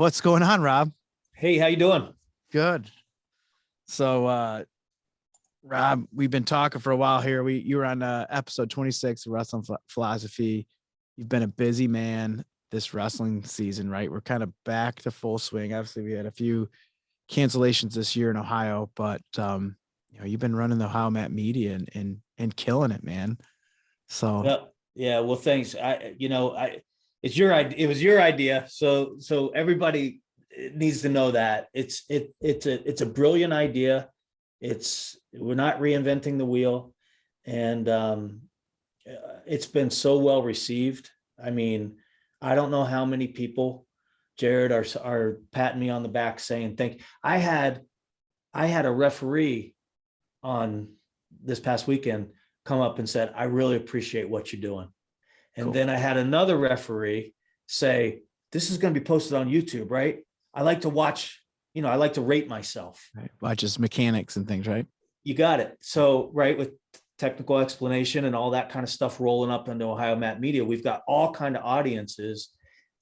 What's going on, Rob? Hey, how you doing? Good. So, Rob, we've been talking for a while here. You were on episode 26 of Wrestling Philosophy. You've been a busy man this wrestling season, right? We're kind of back to full swing. Obviously, we had a few cancellations this year in Ohio, but you've been running the Ohio Matt Media and killing it, man. So Yeah. Well, thanks. It's your idea. It was your idea. So everybody needs to know that it's a brilliant idea. We're not reinventing the wheel, and it's been so well received. I mean, I don't know how many people, Jared, are patting me on the back saying thank. I had a referee on this past weekend come up and said, I really appreciate what you're doing. And cool. then I had another referee say, this is going to be posted on YouTube, right? I like to watch, I like to rate myself. Right. Watches mechanics and things, right? You got it. So, right, with technical explanation and all that kind of stuff rolling up into Ohio Matt Media, we've got all kind of audiences,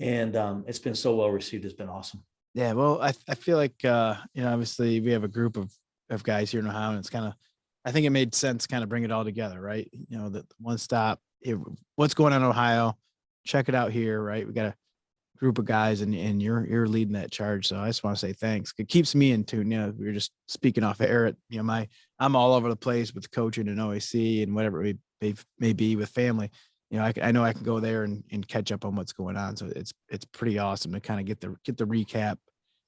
and it's been so well received. It's been awesome. Yeah, well, I feel like obviously we have a group of guys here in Ohio, and it's kind of, I think it made sense to kind of bring it all together, right? The one stop, what's going on in Ohio, check it out here, right? We got a group of guys, and you're leading that charge. So I just want to say thanks. It keeps me in tune. We were just speaking off air. I'm all over the place with coaching and OAC and whatever it may be with family. I know I can go there and catch up on what's going on. So it's pretty awesome to kind of get the recap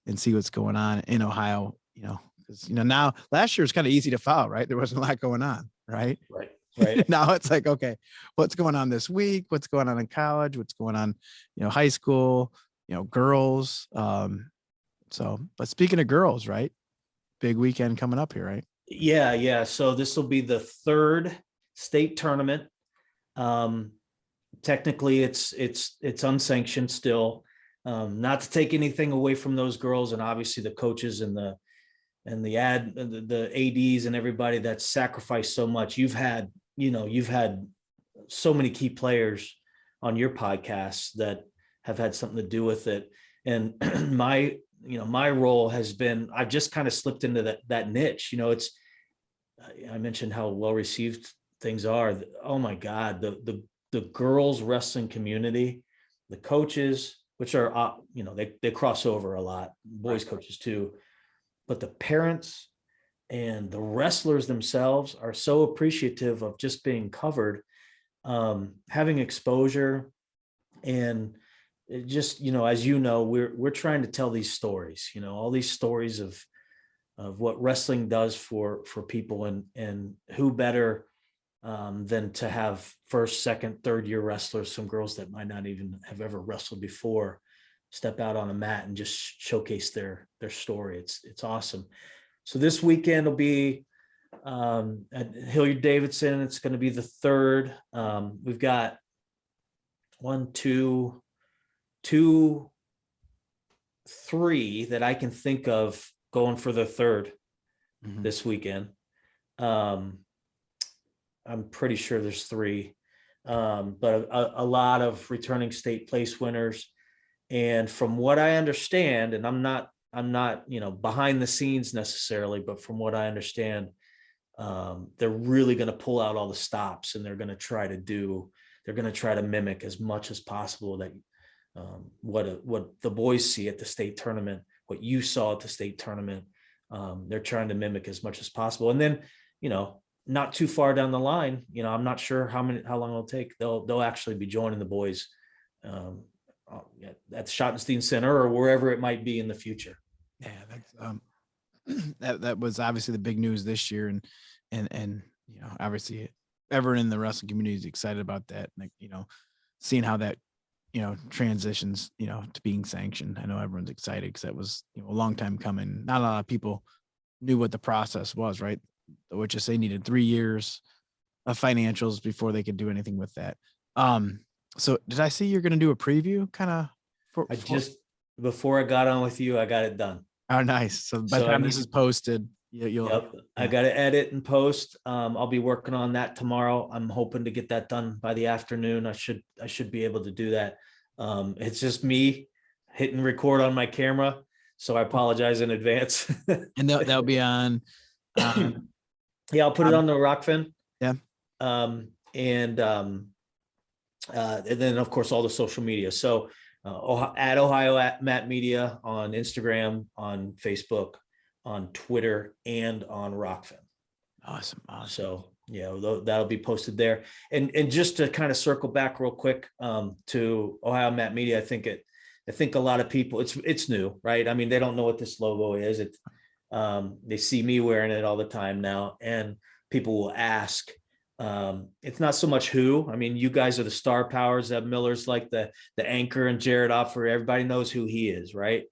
and see what's going on in Ohio. Because now last year was kind of easy to follow, right? There wasn't a lot going on, right? Right. Now it's like, okay, what's going on this week? What's going on in college? What's going on, high school, girls. But speaking of girls, right? Big weekend coming up here, right? Yeah. So this will be the third state tournament. Technically it's unsanctioned still. Not to take anything away from those girls, and obviously the coaches and the ADs and everybody that sacrificed so much. You've had so many key players on your podcast that have had something to do with it. And my role has been, I've just kind of slipped into that niche. I mentioned how well received things are. Oh my God, the girls wrestling community, the coaches, which are, they cross over a lot, boys coaches too, but the parents and the wrestlers themselves are so appreciative of just being covered, having exposure. And it just, as we're trying to tell these stories, all these stories of what wrestling does for people, and who better than to have first, second, third year wrestlers, some girls that might not even have ever wrestled before, step out on a mat and just showcase their story. It's awesome. So this weekend will be at Hilliard Davidson. It's going to be the third. We've got 1, 2, 3 that I can think of going for the third this weekend. I'm pretty sure there's 3, but a lot of returning state place winners. And from what I understand, and I'm not behind the scenes necessarily, but from what I understand, they're really going to pull out all the stops, and they're going to try to mimic as much as possible that what the boys see at the state tournament, what you saw at the state tournament. They're trying to mimic as much as possible. And then, not too far down the line, I'm not sure how long it'll take. They'll actually be joining the boys at the Schottenstein Center or wherever it might be in the future. Yeah, that's that was obviously the big news this year, and obviously everyone in the wrestling community is excited about that. Like, seeing how that transitions to being sanctioned. I know everyone's excited because that was a long time coming. Not a lot of people knew what the process was, right? Which is they needed 3 years of financials before they could do anything with that. So did I see you're going to do a preview kind of? Just before I got on with you, I got it done. Oh, nice. So by the time this is posted, you'll. Yep. Yeah. I got to edit and post. I'll be working on that tomorrow. I'm hoping to get that done by the afternoon. I should be able to do that. It's just me hitting record on my camera. So I apologize in advance. And that'll be on. Yeah, I'll put it on the Rockfin. Yeah. And then of course all the social media. So at Ohio at Matt Media on Instagram, on Facebook, on Twitter, and on Rockfin. Awesome. So yeah, that'll be posted there. And just to kind of circle back real quick to Ohio Matt Media, I think a lot of people, it's new, right? I mean, they don't know what this logo is. They see me wearing it all the time now, and people will ask. It's not so much who. I mean, you guys are the star powers. Zeb Miller's like the anchor, and Jared Opfer, everybody knows who he is, right?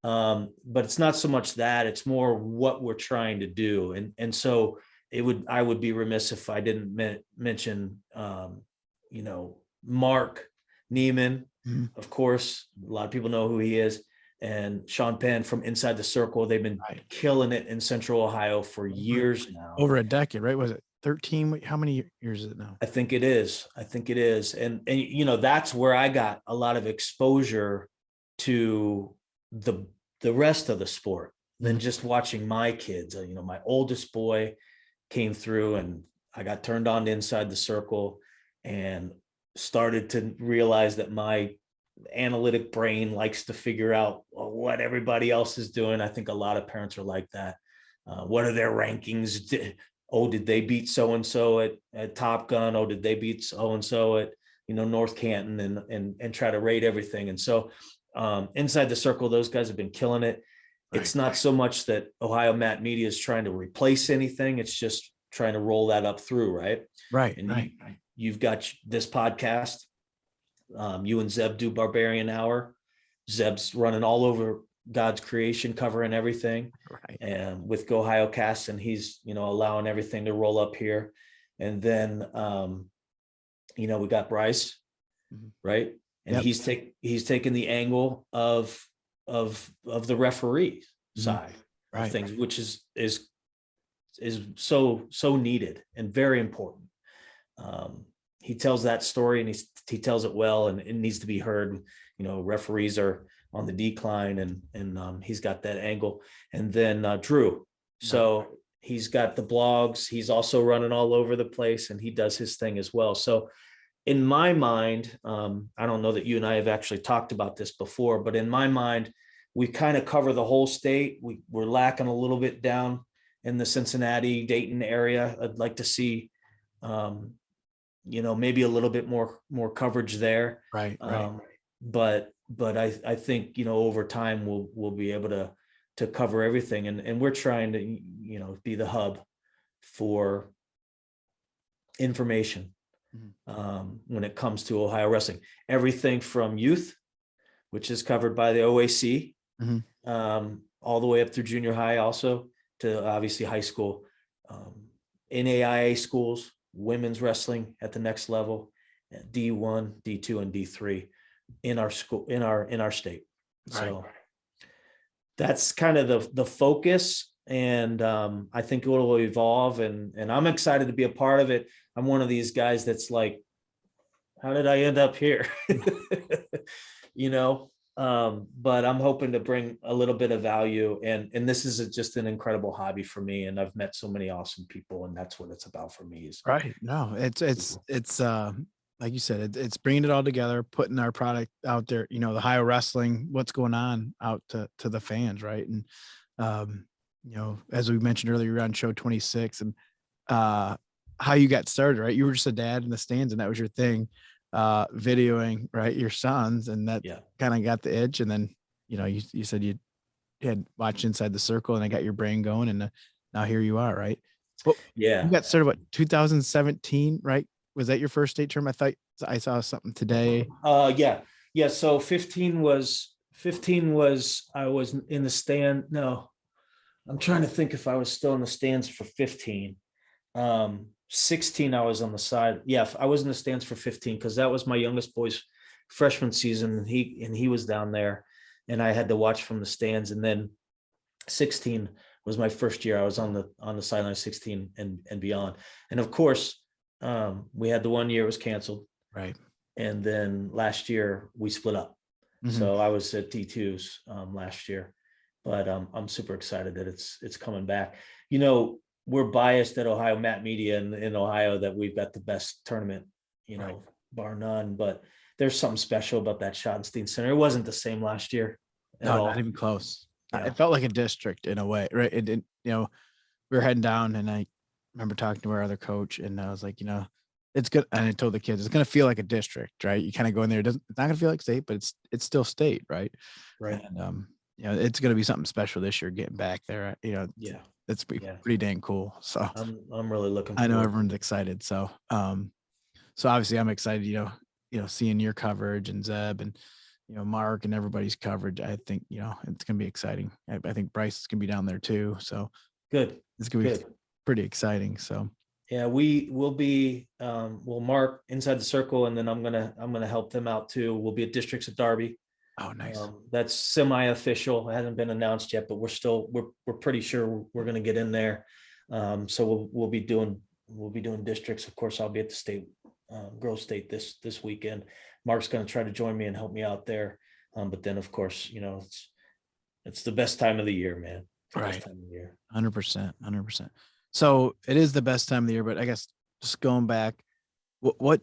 But it's not so much that, it's more what we're trying to do. And so I would be remiss if I didn't mention, Mark Neiman, of course, a lot of people know who he is, and Sean Penn from Inside the Circle. They've been killing it in Central Ohio for years now. Over a decade, right? Was it 13? How many years is it now? I think it is. And that's where I got a lot of exposure to the rest of the sport than just watching my kids. My oldest boy came through, and I got turned on to Inside the Circle and started to realize that my analytic brain likes to figure out what everybody else is doing. I think a lot of parents are like that. What are their rankings? Did they beat so-and-so at Top Gun? Did they beat so-and-so at, North Canton, and try to rate everything. And so Inside the Circle, those guys have been killing it. It's not so much that Ohio Matt Media is trying to replace anything. It's just trying to roll that up through. Right. And you've got this podcast. You and Zeb do Barbarian Hour. Zeb's running all over God's creation, covering everything, and with Go Ohio Cast, and he's allowing everything to roll up here. And then we got Bryce, right, and he's taking the angle of the referee side of things, which is so needed and very important. He tells that story, and he tells it well, and it needs to be heard. Referees are on the decline, and he's got that angle. And then Drew, so he's got the blogs. He's also running all over the place, and he does his thing as well. So in my mind, I don't know that you and I have actually talked about this before, but in my mind, we kind of cover the whole state. We're lacking a little bit down in the Cincinnati, Dayton area. I'd like to see maybe a little bit more coverage there. Right. But I think, over time we'll be able to cover everything. And we're trying to, be the hub for information when it comes to Ohio wrestling. Everything from youth, which is covered by the OAC, all the way up through junior high, also to obviously high school, NAIA schools, women's wrestling at the next level, D1, D2, and D3 in our school, in our state. So that's kind of the focus. And I think it will evolve, and I'm excited to be a part of it. I'm one of these guys that's like, how did I end up here? But I'm hoping to bring a little bit of value, and this is just an incredible hobby for me. And I've met so many awesome people, and that's what it's about for me. No, it's like you said, it's bringing it all together, putting our product out there, the Ohio wrestling, what's going on out to the fans. Right. And, as we mentioned earlier, you're on show 26, and how you got started, right? You were just a dad in the stands, and that was your thing, videoing, right, your sons, and that kind of got the itch. And then, you said you had watched Inside the Circle, and I got your brain going, and now here you are, right? Well, you got started 2017, right? Was that your first state term? I thought I saw something today. Yeah. So 15 was I was in the stand. No, I'm trying to think if I was still in the stands for 15. 16, I was on the side. Yeah, I was in the stands for 15 because that was my youngest boy's freshman season, and he was down there, and I had to watch from the stands. And then 16 was my first year. I was on the sideline 16 and beyond. And of course, we had the 1 year it was canceled. Right. And then last year we split up. Mhm. So I was at D2s last year, but I'm super excited that it's coming back. You know, we're biased at Ohio Matt Media in Ohio that we've got the best tournament, you Right. know, bar none. But there's something special about that Schottenstein Center. It wasn't the same last year at No, not all. even close. Yeah. It felt like a district in a way, right? It didn't, we were heading down and I remember talking to our other coach and I was like, it's good. And I told the kids, it's going to feel like a district, right? You kind of go in there. It's not going to feel like state, but it's still state, right? Right. And, it's going to be something special this year getting back there. Yeah. That's Yeah. pretty dang cool. So I'm really looking I know forward. everyone's excited. So obviously I'm excited, seeing your coverage and Zeb and, Mark and everybody's coverage. I think, it's going to be exciting. I think Bryce is going to be down there too. So Good. it's going to be Good. pretty exciting. So Yeah, we will be we'll mark inside the circle, and then I'm gonna help them out too. We'll be at districts at Derby. oh, nice. That's semi-official. It hasn't been announced yet, but we're pretty sure we're gonna get in there. So we'll be doing districts. Of course, I'll be at the state girls state this weekend. Mark's gonna try to join me and help me out there. But then of course, it's the best time of the year, man. It's the best Right. time of the year. 100%. 100%. So it is the best time of the year, but I guess just going back, what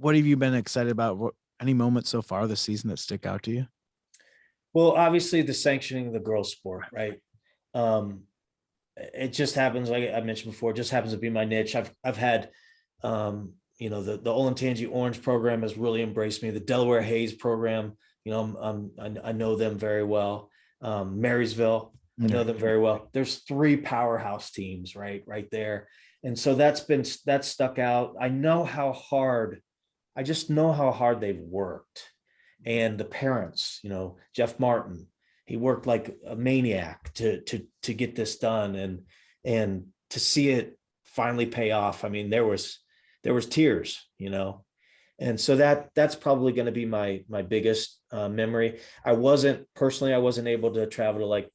have you been excited about? What, any moments so far this season that stick out to you? Well, obviously the sanctioning of the girls' sport, right? It just happens, like I mentioned before, it just happens to be my niche. I've had the Olentangy Orange program has really embraced me. The Delaware Hayes program, I know them very well. Marysville, I know them very well. There's 3 powerhouse teams right there. And so that's stuck out. I just know how hard they've worked. And the parents, Jeff Martin, he worked like a maniac to get this done and to see it finally pay off. I mean, there was tears, and so that's probably going to be my biggest memory. I wasn't able to travel to like,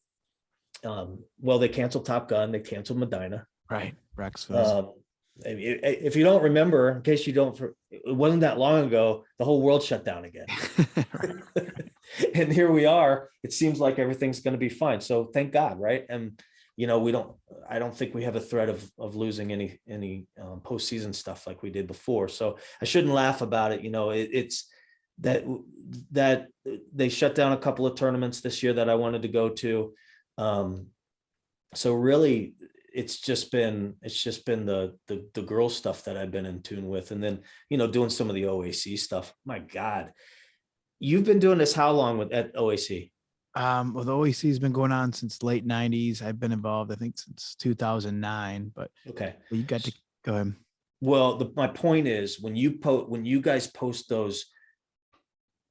they canceled Top Gun, they canceled Medina. Right. Rexville. If you don't remember, in case you don't, it wasn't that long ago, the whole world shut down again. Right. And here we are. It seems like everything's going to be fine. So thank God, right? And I don't think we have a threat of losing any postseason stuff like we did before. So I shouldn't laugh about it. It's that they shut down a couple of tournaments this year that I wanted to go to. So really, it's just been the girls stuff that I've been in tune with, and then doing some of the OAC stuff. My God, you've been doing this how long at OAC? Well, the OEC has been going on since late 90s. I've been involved, I think, since 2009, but Okay, you got to go ahead. Well, my point is when you guys post those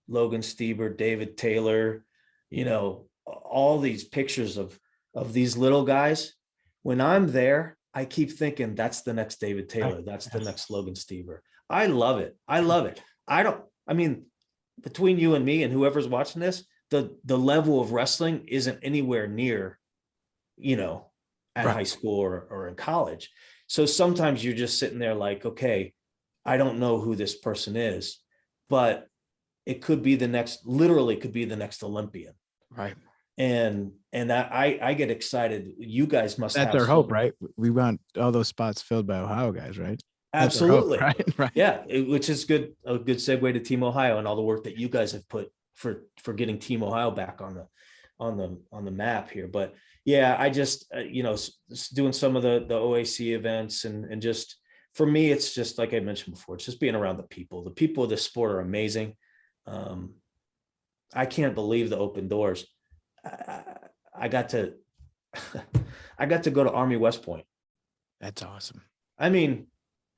Logan Stieber, David Taylor, all these pictures of these little guys, when I'm there, I keep thinking that's the next David Taylor. That's the next Logan Stieber. I love it. I mean, between you and me and whoever's watching this, the level of wrestling isn't anywhere near, at high school or in college. So sometimes you're just sitting there like, okay, I don't know who this person is, but it could be literally could be the next Olympian. Right. And I get excited. You guys must That's have our hope, right? We want all those spots filled by Ohio guys, right? Absolutely. Hope, right? Right. Yeah. Which is a good segue to Team Ohio and all the work that you guys have put for getting Team Ohio back on the map here. But yeah, I just, doing some of the OAC events and just, for me, it's just like I mentioned before, it's just being around the people of this sport are amazing. I can't believe the open doors. I got to go to Army West Point. That's awesome. I mean,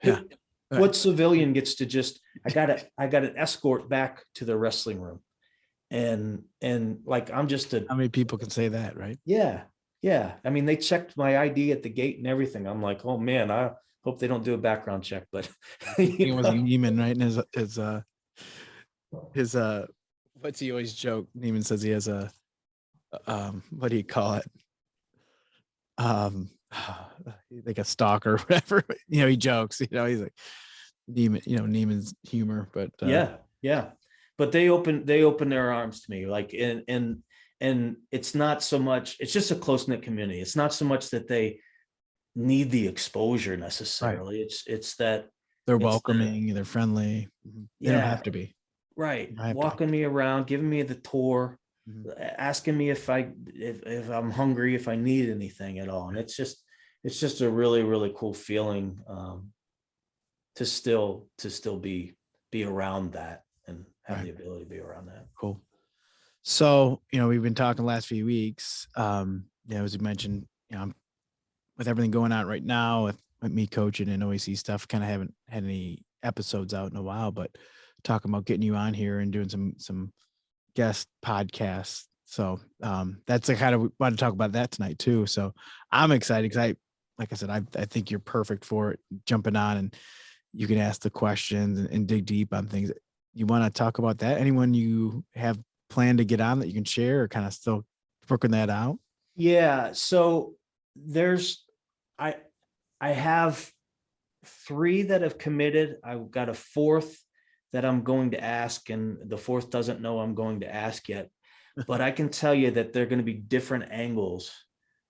yeah. What civilian gets to just, I got an escort back to the wrestling room. And like, I'm just how many people can say that, right? Yeah. I mean, they checked my ID at the gate and everything. I'm like, oh man, I hope they don't do a background check, but it was Neiman, right? And his what's he always joke? Neiman says he has a what do you call it? Like a stalker or whatever. He jokes, he's like Neiman, Neiman's humor, but yeah. but they open their arms to me, like, and it's not so much, it's just a close-knit community. It's not so much that they need the exposure necessarily. It's that They're it's the welcoming, they're friendly. Mhm. They don't yeah, have to be. right. They don't have to be. Walking me around, giving me the tour, Mhm. asking me if I'm hungry, if I need anything at all. And it's just a really, really cool feeling, to still be around that and have Right. the ability to be around that. Cool. So, we've been talking the last few weeks. As you mentioned, with everything going on right now with me coaching and OAC stuff, kind of haven't had any episodes out in a while, but talking about getting you on here and doing some guest podcasts. So that's the kind of, we want to talk about that tonight too. So I'm excited because like I said, I think you're perfect for it, jumping on, and you can ask the questions and dig deep on things. You want to talk about that? Anyone you have planned to get on that you can share, or kind of still working that out? Yeah. So there's I I have three that have committed. I've got a fourth that I'm going to ask, and the fourth doesn't know I'm going to ask yet. But I can tell you that they're going to be different angles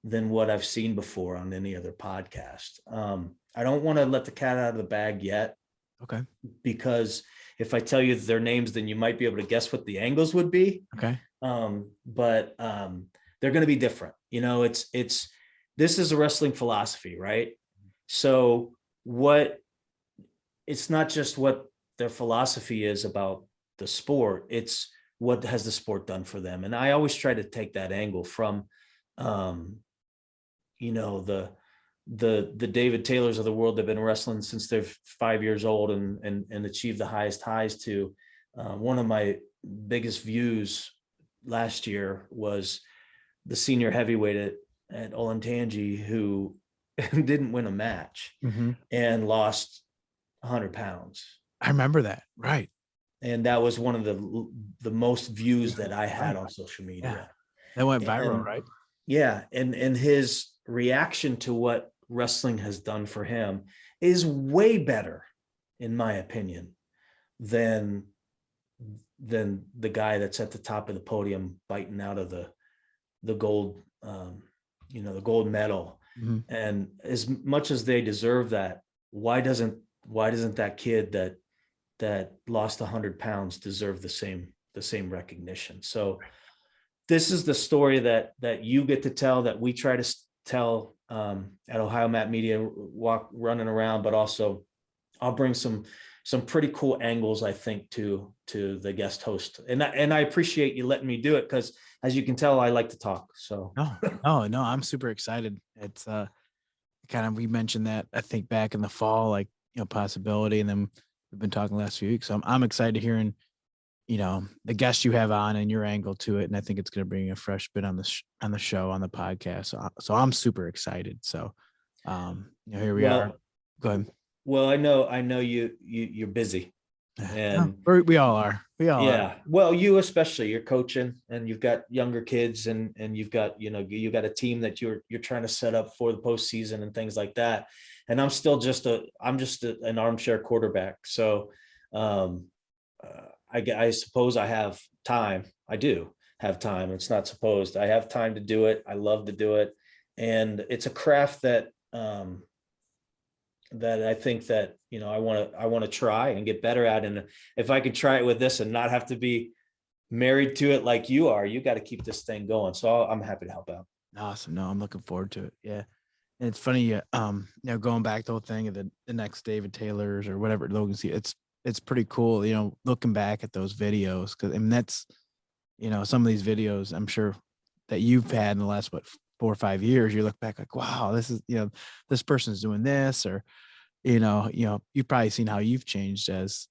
than what I've seen before on any other podcast. I don't want to let the cat out of the bag yet, Okay. because if I tell you their names, then you might be able to guess what the angles would be. Okay. But they're going to be different. This is a wrestling philosophy, right? So it's not just what their philosophy is about the sport, it's what has the sport done for them. And I always try to take that angle from, the David Taylors of the world that have been wrestling since they're 5 years old and achieved the highest highs, to one of my biggest views last year was the senior heavyweight at Olentangy, who didn't win a match Mm-hmm. and lost 100 pounds. I remember that. Right. And that was one of the most views that I had Right. on social Yeah. media. That went viral, And right? yeah, and his reaction to what wrestling has done for him is way better, in my opinion, than the guy that's at the top of the podium biting out of the gold, the gold medal. Mm-hmm. And as much as they deserve that, why doesn't that kid that lost 100 pounds deserve the same recognition? So this is the story that you get to tell, that we try to tell at Ohio Mat Media, running around, but also I'll bring some pretty cool angles, I think, to the guest host. And I appreciate you letting me do it, because as you can tell, I like to talk. So No, I'm super excited. It's kind of, we mentioned that, I think, back in the fall, like, possibility, and then we've been talking the last few weeks. So I'm excited hearing, the guests you have on and your angle to it. And I think it's going to bring a fresh bit on the show, on the podcast. So I'm super excited. So, here we are. Go ahead. Well, I know you're busy, and We all are. We all are. yeah. Well, you especially, you're coaching, and you've got younger kids, and you've got you got a team that you're trying to set up for the postseason and things like that. And I'm just an armchair quarterback. So I suppose I have time. I do have time. It's not supposed. I have time to do it. I love to do it, and it's a craft that that I think that I want to try and get better at. And if I could try it with this and not have to be married to it like you are, you got to keep this thing going. So I'm happy to help out. Awesome. No, I'm looking forward to it. Yeah. And it's funny, going back to the whole thing of the next David Taylor's or whatever Logan see, it's pretty cool, looking back at those videos, because that's, some of these videos I'm sure that you've had in the last 4 or 5 years, you look back like, wow, this is, this person's doing this, or you've probably seen how you've changed as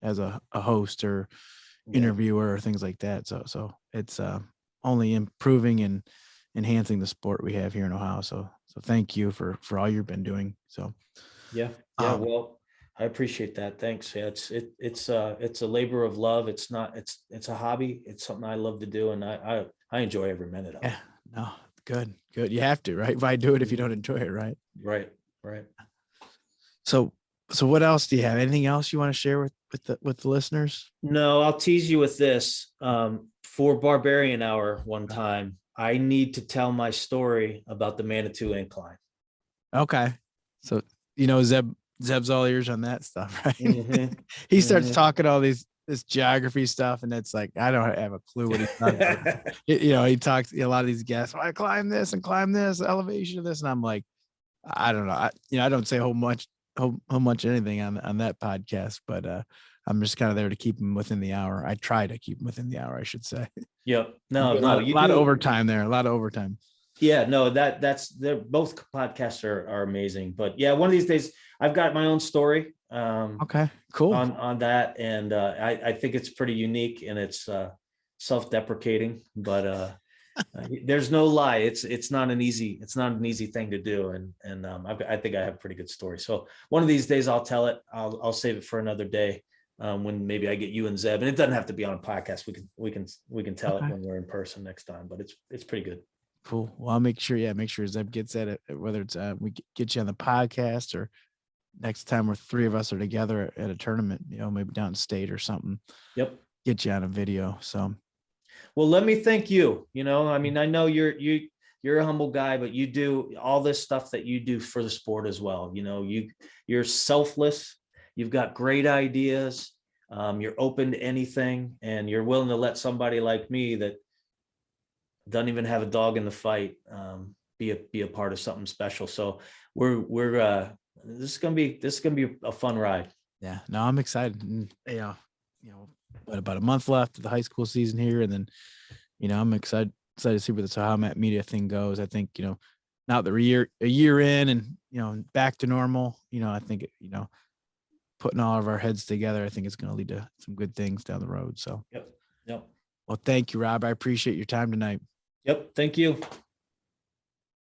as a host or interviewer or things like that. So it's only improving and enhancing the sport we have here in Ohio. So thank you for all you've been doing. So yeah. Well, I appreciate that. Thanks. Yeah, it's a labor of love. It's a hobby. It's something I love to do, and I enjoy every minute of it. Yeah, no, good. You have to, right? Why do it if you don't enjoy it, right? Right. So So what else do you have? Anything else you want to share with the listeners? No, I'll tease you with this. For Barbarian Hour one time, I need to tell my story about the Manitou Incline. Okay. So, Zeb's all ears on that stuff, right? Mm-hmm. He starts talking all this geography stuff, and it's like, I don't have a clue what he's talking about. He talks a lot of these guests. I climb this and climb this elevation of this, and I'm like, I don't know. I don't say how much anything on that podcast, but I'm just kind of there to keep them within the hour. I try to keep them within the hour, I should say. Yep. A No, lot, you lot of do. overtime there. A lot of overtime. Yeah, no, they're both podcasts are amazing. But yeah, one of these days I've got my own story. Okay, cool. On that, and I think it's pretty unique, and it's self-deprecating, but there's no lie. It's not an easy thing to do, and I think I have a pretty good story. So one of these days I'll tell it. I'll save it for another day, when maybe I get you and Zeb, and it doesn't have to be on a podcast. We can tell it when we're in person next time. But it's pretty good. Cool. Well, I'll make sure Zeb gets at it, whether it's we get you on the podcast or next time where three of us are together at a tournament, maybe downstate or something. Yep. Get you on a video. So, well, let me thank you. I mean, I know you're a humble guy, but you do all this stuff that you do for the sport as well. You're selfless. You've got great ideas. You're open to anything, and you're willing to let somebody like me that doesn't even have a dog in the fight be a part of something special. So we're this is gonna be a fun ride. Yeah, no, I'm excited. And, but about a month left of the high school season here, and then I'm excited to see where the How Met Media thing goes. I think now that we're a year in and back to normal, I think putting all of our heads together, I think it's going to lead to some good things down the road. So Yep. Well, thank you, Rob. I appreciate your time tonight. Yep. Thank you.